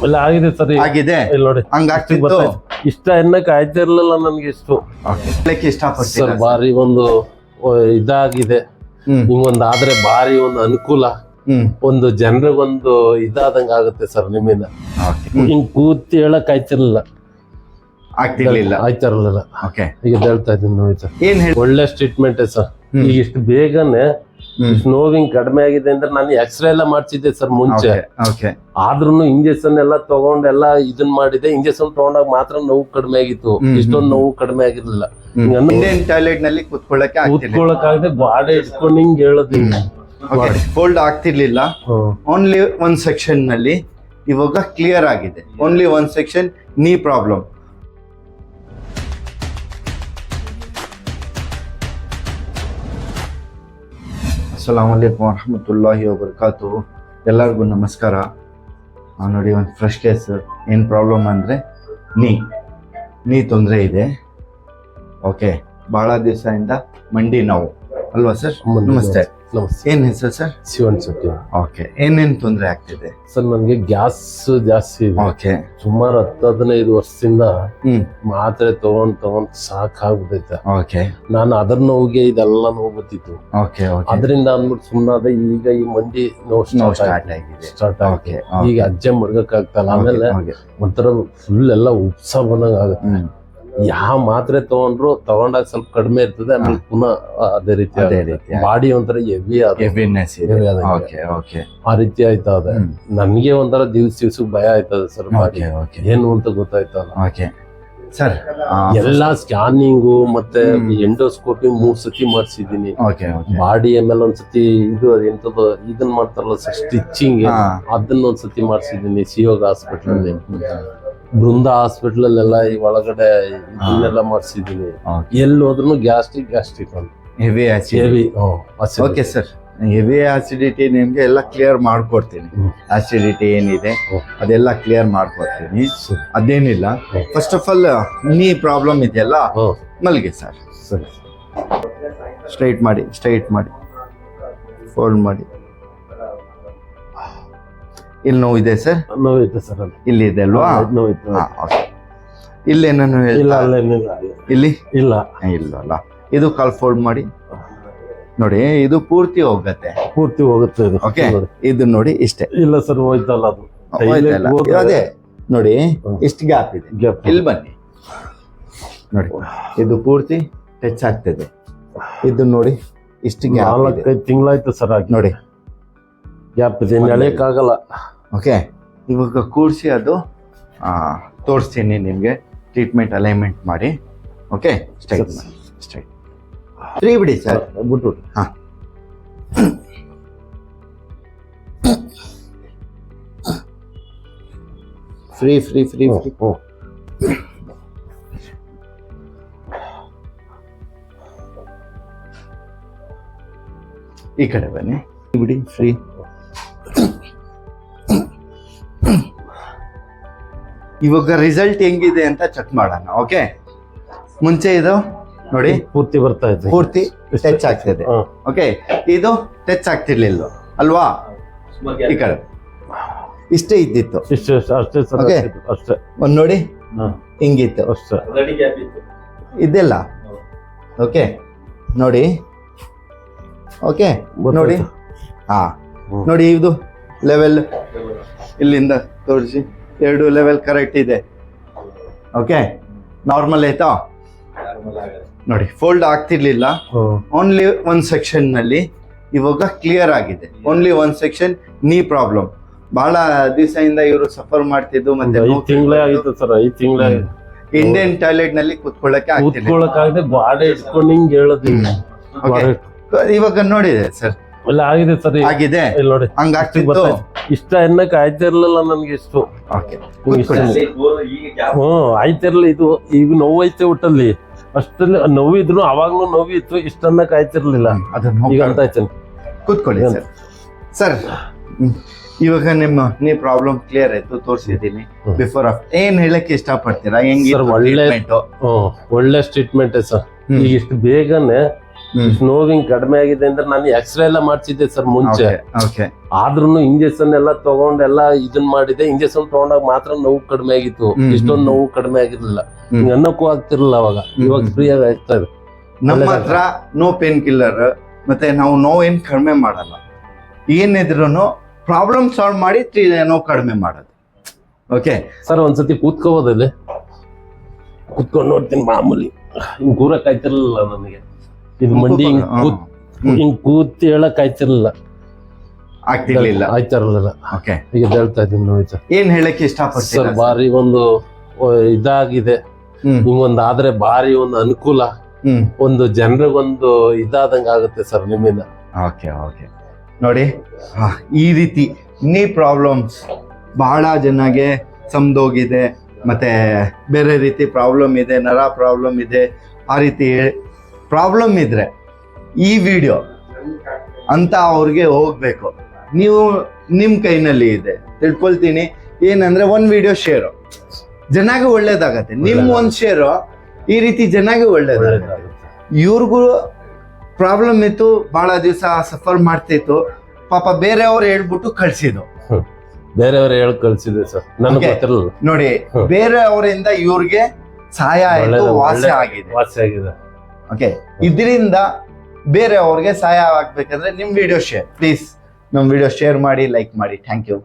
ಎಲ್ಲ ಆಗಿದೆ ಸರ್. ಆಗಿದೆ ಇಲ್ಲಿ ನೋಡಿ ಹಂಗಾಗ್ತಿತ್ತು. ಇಷ್ಟ ಎನ್ನಕ್ಕೆ ಆಯ್ತಾ ಇರ್ಲಿಲ್ಲ ನನ್ಗೆ ಇಷ್ಟು ಇಷ್ಟಪಡ್ತೀನಿ ಸರ್. ಭಾರಿ ಒಂದು ಇದಾಗಿದೆ. ನಿಮ್ಗೊಂದು ಆದ್ರೆ ಭಾರಿ ಒಂದು ಅನುಕೂಲ, ಒಂದು ಜನರಿಗೊಂದು ಇದಾದಂಗ ಆಗುತ್ತೆ ಸರ್. ನಿಮ್ಮಿಂದ ಹಿಂಗ್ ಕೂತಿ ಹೇಳಕ್ ಆಯ್ತಿರ್ಲಿಲ್ಲ, ಆಯ್ತಿರ್ಲಿಲ್ಲ. ಈಗ ಹೇಳ್ತಾ ಇದ್ದೀನಿ ನೋಡಿ ಸರ್, ಒಳ್ಳೆ ಟ್ರೀಟ್ಮೆಂಟ್ ಸರ್. ಈಗ ಇಷ್ಟು ಬೇಗನೆ ನೋವಿಂಗ್ ಕಡಿಮೆ ಆಗಿದೆ ಅಂದ್ರೆ ನಾನು ಎಕ್ಸ್ರೇ ಎಲ್ಲ ಮಾಡ್ಸಿದ್ದೆ ಸರ್ ಮುಂಚೆ. ಆದ್ರೂ ಇಂಜೆಕ್ಷನ್ ಎಲ್ಲ ತಗೊಂಡೆಲ್ಲ ಇದನ್ ಮಾಡಿದೆ. ಇಂಜೆಕ್ಷನ್ ತಗೊಂಡಾಗ ಮಾತ್ರ ನೋವು ಕಡಿಮೆ ಆಗಿತ್ತು, ಇಷ್ಟೊಂದು ನೋವು ಕಡಿಮೆ ಆಗಿರ್ಲಿಲ್ಲ. ಟಾಯ್ಲೆಟ್ ನಲ್ಲಿ ಕೂತ್ಕೊಳ್ಳಕ್ಕಾಗದೆ ಗಾಡಿ ಇಟ್ಕೊಂಡು ಹಿಂಗ್ ಹೇಳೋದು, ಫೋಲ್ಡ್ ಆಗ್ತಿರ್ಲಿಲ್ಲ. ಓನ್ಲಿ ಒಂದ್ ಸೆಕ್ಷನ್ ನಲ್ಲಿ ಇವಾಗ ಕ್ಲಿಯರ್ ಆಗಿದೆ. ಓನ್ಲಿ ಒಂದ್ ಸೆಕ್ಷನ್ ನೀ ಪ್ರಾಬ್ಲಮ್. ಅಸ್ಸಲಾಮು ಅಲೈಕುಂ ವರಹಮತುಲ್ಲಾಹಿ ವಬರಕಾತು. ಎಲ್ಲರಿಗೂ ನಮಸ್ಕಾರ. ನೋಡಿ ಒಂದು ಫ್ರೆಶ್ ಕೇಸ್. ಏನು ಪ್ರಾಬ್ಲಮ್ ಅಂದರೆ ನೀ ತೊಂದರೆ ಇದೆ. ಓಕೆ, ಭಾಳ ದಿವಸದಿಂದ ಮಂಡಿ ನೋವು ಅಲ್ವಾ ಸರ್? ನಮಸ್ತೆ. ಏನ್ ಹೆಸರು ಸರ್? ಶಿವನ್ ಶೆಟ್ಟಿ. ಓಕೆ, ಏನೇನು ತೊಂದರೆ ಆಗ್ತಿದೆ ಸರ್? ನನಗೆ ಗ್ಯಾಸ್ ಜಾಸ್ತಿ ಇದೆ. ಓಕೆ, ಸುಮಾರು 10-15 ವರ್ಷದಿಂದ ಮಾತ್ರೆ ತಗೊಂಡ್ ಸಾಕಾಗ್ಬಿಟ್ಟೈತೆ. ಓಕೆ, ನಾನು ಅದ್ರ ನೋವಿಗೆ ಇದೆಲ್ಲ ನೋವು ಗೊತ್ತಿತ್ತು. ಓಕೆ, ಅದರಿಂದ ಅಂದ್ಬಿಟ್ಟು ಸುಮ್ಮನಾದೆ. ಈಗ ಈ ಮಂಡಿ ನೋವು ಸ್ಟಾರ್ಟ್ ಆಗಿದೆ. ಈಗ ಅಜ್ಜೆ ಮಡ್ಗಕ್ ಆಗ್ತಲ್ಲ. ಆಮೇಲೆ ಒಂಥರ ಫುಲ್ ಎಲ್ಲ ಉತ್ಸಾಹ ಬಂದಂಗ ಆಗುತ್ತೆ. ಯಾವ ಮಾತ್ರೆ ತಗೊಂಡಾಗ ಸ್ವಲ್ಪ ಕಡಿಮೆ ಇರ್ತದೆ, ಆಮೇಲೆ ಪುನಃ ಅದೇ ರೀತಿ ಬಾಡಿ ಒಂಥರ ಹೆವಿನೆಸ್ ಆ ರೀತಿ ಆಯ್ತದೆ. ನನ್ಗೆ ಒಂಥರ ದಿವ್ಸ ಭಯ ಆಯ್ತದೆ ಸರ್. ಏನು ಅಂತ ಗೊತ್ತಾಯ್ತಲ್ಲ ಸರ್. ಎಲ್ಲ ಸ್ಕ್ಯಾನಿಂಗು ಮತ್ತೆ ಎಂಡೋಸ್ಕೋಪಿ 3 ಸತಿ ಮಾಡ್ಸಿದೀನಿ. ಬಾಡಿ ಆಮೇಲೆ ಒಂದ್ಸತಿ ಇದು ಎಂತದ್ದು ಇದನ್ ಮಾಡ್ತಾರಲ್ಲ ಸರ್, ಸ್ಟಿಚಿಂಗ್, ಅದನ್ನ ಒಂದ್ಸತಿ ಮಾಡ್ಸಿದೀನಿ ಸಿಯೋಗ ಹಾಸ್ಪಿಟಲ್, ಬೃಂದ ಹಾಸ್ಪಿಟಲ್ ಅಲ್ಲೆಲ್ಲ ಈ ಒಳಗಡೆ ಇದನ್ನೆಲ್ಲ ಮಾಡ್ಸಿದೀನಿ. ಎಲ್ಲಿ ಹೋದ್ರು ಗ್ಯಾಸ್ಟ್ರಿಕ್ ಅಂತ heavy okay sir, heavy acidity ನಿಮ್ಗೆ ಎಲ್ಲ ಕ್ಲಿಯರ್ ಮಾಡ್ಕೊಡ್ತೀನಿ. ಆಸಿಡಿಟಿ ಏನಿದೆ ಅದೆಲ್ಲ ಕ್ಲಿಯರ್ ಮಾಡ್ಕೊಡ್ತೀನಿ, ಅದೇನಿಲ್ಲ. ಫಸ್ಟ್ ಆಫ್ ಆಲ್ ನೀ ಪ್ರಾಬ್ಲಮ್ ಇದೆಯಲ್ಲ, ಮಲ್ಗೆ ಸರ್. ಸರಿ, ಸ್ಟ್ರೈಟ್ ಮಾಡಿ ಫೋಲ್ಡ್ ಮಾಡಿ. ಇಲ್ಲಿ ನೋವಿದೆ ಸರ್? ನೋವಿದೆ ಸರ್. ಇಲ್ಲಿ ಇದೆ ಅಲ್ವಾ? ನೋವಿತ್ತು. ಇಲ್ಲೇನು ಇಲ್ಲಿ ಇಲ್ಲ. ಇದು ಕಾಲ್ ಫೋಲ್ಡ್ ಮಾಡಿ ನೋಡಿ. ಇದು ಪೂರ್ತಿ ಹೋಗುತ್ತೆ. ಓಕೆ, ಇದು ನೋಡಿ ಇಷ್ಟೇ. ಇಲ್ಲ ಸರ್, ಹೋಯ್ತಲ್ಲ ಅದು. ಅದೇ ನೋಡಿ, ಇಷ್ಟು ಗ್ಯಾಪ್ ಇದೆ. ಇಲ್ಲಿ ಬನ್ನಿ ನೋಡಿ, ಇದು ಪೂರ್ತಿ ಟಚ್ ಆಗ್ತದೆ. ಇದು ನೋಡಿ ಇಷ್ಟು ಗ್ಯಾಪ್. 4-5 ತಿಂಗಳಾಯ್ತು ಸರ್ ನೋಡಿ, ಗ್ಯಾಪ್ ಇದೆ, ಎಳೆಯಕ್ಕಾಗಲ್ಲ. ಓಕೆ, ಇವಾಗ ಕೂರಿಸಿ ಅದು ತೋರಿಸ್ತೀನಿ ನಿಮಗೆ. ಟ್ರೀಟ್ಮೆಂಟ್ ಅಲೈನ್ಮೆಂಟ್ ಮಾಡಿ. ಓಕೆ, ಸ್ಟ್ರೈಟ್ ಫ್ರೀ ಬಿಡಿ ಸರ್, ಬಿಟ್ಟು. ಹಾಂ, ಫ್ರೀ. ಈ ಕಡೆ ಬನ್ನಿ, ಬಿಡಿ, ಫ್ರೀ. ಇವಾಗ ರಿಸಲ್ಟ್ ಹೆಂಗಿದೆ ಅಂತ ಚೆಕ್ ಮಾಡೋಣ. ಓಕೆ, ಮುಂಚೆ ಇದು ನೋಡಿ ಪೂರ್ತಿ ಬರ್ತಾ ಇದೆ, ಪೂರ್ತಿ ಟಚ್ ಆಗ್ತಿದೆ. ಓಕೆ, ಇದು ಟಚ್ ಆಗ್ತಿರ್ಲಿಲ್ಲ ಅಲ್ವಾ? ಈ ಕಡೆ ಇಷ್ಟೇ ಇದ್ದಿತ್ತು. ಅಷ್ಟೇ ಒಂದ್ ನೋಡಿ, ಹಿಂಗಿತ್ತು ಇದೆಲ್ಲ. ಓಕೆ ನೋಡಿ, ಓಕೆ ನೋಡಿ. ಹಾ ನೋಡಿ, ಇದು ಲೆವೆಲ್ ಇಲ್ಲಿಂದ ತೋರಿಸಿ. 2 ಲೆವೆಲ್ ಕರೆಕ್ಟ್ ಇದೆ. ಓಕೆ, ನಾರ್ಮಲ್ ಆಯ್ತಾ? ನೋಡಿ, ಫೋಲ್ಡ್ ಆಗ್ತಿರ್ಲಿಲ್ಲ. ಓನ್ಲಿ ಒಂದ್ ಸೆಕ್ಷನ್ ನಲ್ಲಿ ಇವಾಗ ಕ್ಲಿಯರ್ ಆಗಿದೆ. ಓನ್ಲಿ ಒಂದ್ ಸೆಕ್ಷನ್ ನೀ ಪ್ರಾಬ್ಲಮ್. ಬಹಳ ದಿವಸದಿಂದ ಇವರು ಸಫರ್ ಮಾಡ್ತಿದ್ದು. ಮತ್ತೆ 5 ತಿಂಗಳೇ ಆಗಿತ್ತು ಸರ್. 5 ತಿಂಗಳೇ ಇಂಡಿಯನ್ ಟಾಯ್ಲೆಟ್ ನಲ್ಲಿ ಕೂತ್ಕೊಳ್ಳಕ್ಕೆ ಆಗ್ತಿಲ್ಲ, ಗಾಡಿ ಇಟ್ಕೊಂಡು ಹಿಂಗ್ ಹೇಳೋದು. ಇವಾಗ ನೋಡಿದೆ ಸರ್, ಎಲ್ಲ ಆಗಿದೆ ಸರ್. ಆಗಿದೆ, ನೋಡಿ ಹಂಗಾಗ್ತಿತ್ತು. ಇಷ್ಟ ಎನ್ನಕ್ಕೆ ಆಯ್ತಿರ್ಲಿಲ್ಲ ನನ್ಗೆ ಇಷ್ಟು. ಆಯ್ತಿರ್ಲಿಲ್ಲ. ಇದು ಈಗ ನೋವು ಐತೆ ಒಟ್ಟಲ್ಲಿ, ಅಷ್ಟಲ್ಲಿ ನೋವಿದ್ರು ಅವಾಗ್ಲೂ ನೋವಿತ್ತು. ಇಷ್ಟನ್ನಕ್ಕೆ ಆಯ್ತಿರ್ಲಿಲ್ಲ, ಈಗ ಅಂತ ಆಯ್ತೇನೆ. ಕೂತ್ಕೊಳ್ಳಿ ಸರ್. ಇವಾಗ ನೀ ಪ್ರಾಬ್ಲಮ್ ಕ್ಲಿಯರ್ ಆಯ್ತು, ತೋರಿಸಿದ್ದೀನಿ. ಬಿಫೋರ್ ಆಫ್ಟರ್ ಏನ್ ಹೇಳಕ್ಕೆ ಇಷ್ಟಪಡ್ತೀರಾ? ಒಳ್ಳೆ ಟ್ರೀಟ್ಮೆಂಟ್ ಸರ್. ಈಗ ಇಷ್ಟು ಬೇಗನೆ ನೋವಿಂಗ್ ಕಡಿಮೆ ಆಗಿದೆ ಅಂದ್ರೆ ನಾನು ಎಕ್ಸ್ರೇ ಎಲ್ಲ ಮಾಡ್ಸಿದ್ದೆ ಸರ್ ಮುಂಚೆ. ಓಕೆ ಆದ್ರೂ ಇಂಜೆಕ್ಷನ್ ಎಲ್ಲ ತಗೊಂಡೆಲ್ಲ ಇದನ್ ಮಾಡಿದೆ. ಇಂಜೆಕ್ಷನ್ ತಗೊಂಡಾಗ ಮಾತ್ರ ನೋವು ಕಡಿಮೆ ಆಗಿತ್ತು, ಇಷ್ಟೊಂದು ನೋವು ಕಡಿಮೆ ಆಗಿರ್ಲಿಲ್ಲ. ಅನ್ನಕ್ಕೂ ಆಗ್ತಿರ್ಲಿಲ್ಲ ಅವಾಗ. ಇವಾಗ ಫ್ರೀ ಆಗಿ ಆಗ್ತಾ ಇದೆ. ನಮ್ಮ ಹತ್ರ ನೋ ಪೇನ್ ಕಿಲ್ಲರ್, ಮತ್ತೆ ನಾವು ನೋವೇನ್ ಕಡಿಮೆ ಮಾಡಲ್ಲ. ಏನಿದ್ರು ಪ್ರಾಬ್ಲಮ್ ಸಾಲ್ವ್ ಮಾಡಿ ನೋವು ಕಡಿಮೆ ಮಾಡೋದು. ಓಕೆ ಸರ್, ಒಂದ್ಸತಿ ಕೂತ್ಕೋಬೋದಲ್ಲಿ ಕೂತ್ಕೊಂಡು ನೋಡ್ತೀನಿ. ಮಾಮೂಲಿ ಹಿಂಗ್ ಕೂರಕ್ ಆಯ್ತಿರ್ಲಿಲ್ಲ ನನಗೆ. ಇದು ಮಂಡಿ ಹಿಂಗ್ ಕೂತ್ ಹೇಳಕ್ ಆಯ್ತಿರ್ಲಿಲ್ಲ, ಆಗ್ತಿರ್ಲಿಲ್ಲ, ಆಯ್ತಿರ್ಲಿಲ್ಲ. ಓಕೆ ಈಗ ಹೇಳ್ತಾ ಇದ್ದೀನಿ ನೋಡಿ ಸರ್. ಏನ್ ಹೇಳಕ್ಕೆ ಇಷ್ಟಪಡ್ತೀರಾ ಸರ್, ಬಾರಿ ಒಂದು ಇದಾಗಿದೆ. ಹಿಂಗೊಂದು ಆದ್ರೆ ಬಾರಿ ಒಂದು ಅನುಕೂಲ, ಒಂದು ಜನರಿಗೊಂದು ಇದಾದಂಗ ಆಗುತ್ತೆ ಸರ್ ನಿಮ್ಮಿಂದ. ಓಕೆ ಓಕೆ ನೋಡಿ, ಈ ರೀತಿ ನೀ ಪ್ರಾಬ್ಲಮ್ಸ್ ಬಹಳ ಜನಗೆ ಸಮದೋಗಿದೆ, ಮತ್ತೆ ಬೇರೆ ರೀತಿ ಪ್ರಾಬ್ಲಮ್ ಇದೆ, ನರ ಪ್ರಾಬ್ಲಮ್ ಇದೆ. ಆ ರೀತಿ ಪ್ರಾಬ್ಲಮ್ ಇದ್ರೆ ಈ ವಿಡಿಯೋ ಅಂತ ಅವ್ರಿಗೆ ಹೋಗ್ಬೇಕು. ನೀವು ನಿಮ್ ಕೈನಲ್ಲಿ ಇದೆ ತಿಳ್ಕೊಳ್ತೀನಿ. ಏನಂದ್ರೆ ಒಂದ್ ವಿಡಿಯೋ ಶೇರು ಜನಗೆ ಒಳ್ಳೇದಾಗತ್ತೆ. ನಿಮ್ ಒಂದ್ ಶೇರು ಈ ರೀತಿ ಜನಗೆ ಒಳ್ಳೇದಾಗತ್ತೆ. ಇವ್ರಿಗೂ ಪ್ರಾಬ್ಲಮ್ ಇತ್ತು, ಬಹಳ ದಿವಸ ಸಫರ್ ಮಾಡ್ತಿತ್ತು. ಪಾಪ ಬೇರೆಯವ್ರು ಹೇಳ್ಬಿಟ್ಟು ಕಳ್ಸಿದ್ದು, ಬೇರೆಯವ್ರು ಹೇಳಿ ಕಳ್ಸಿದೆ ಸರ್, ನನಗೆ ಗೊತ್ತಿರಲಿಲ್ಲ. ನೋಡಿ, ಬೇರೆಯವರಿಂದ ಇವ್ರಿಗೆ ಸಹಾಯ ಆಯ್ತು, ವಾಸಿ ಆಗಿದೆ. ಓಕೆ, ಇದರಿಂದ ಬೇರೆಯವ್ರಿಗೆ ಸಹಾಯ ಆಗ್ಬೇಕಂದ್ರೆ ನಿಮ್ ವಿಡಿಯೋ ಶೇರ್, ಪ್ಲೀಸ್ ನಮ್ ವಿಡಿಯೋ ಶೇರ್ ಮಾಡಿ, ಲೈಕ್ ಮಾಡಿ. Thank you.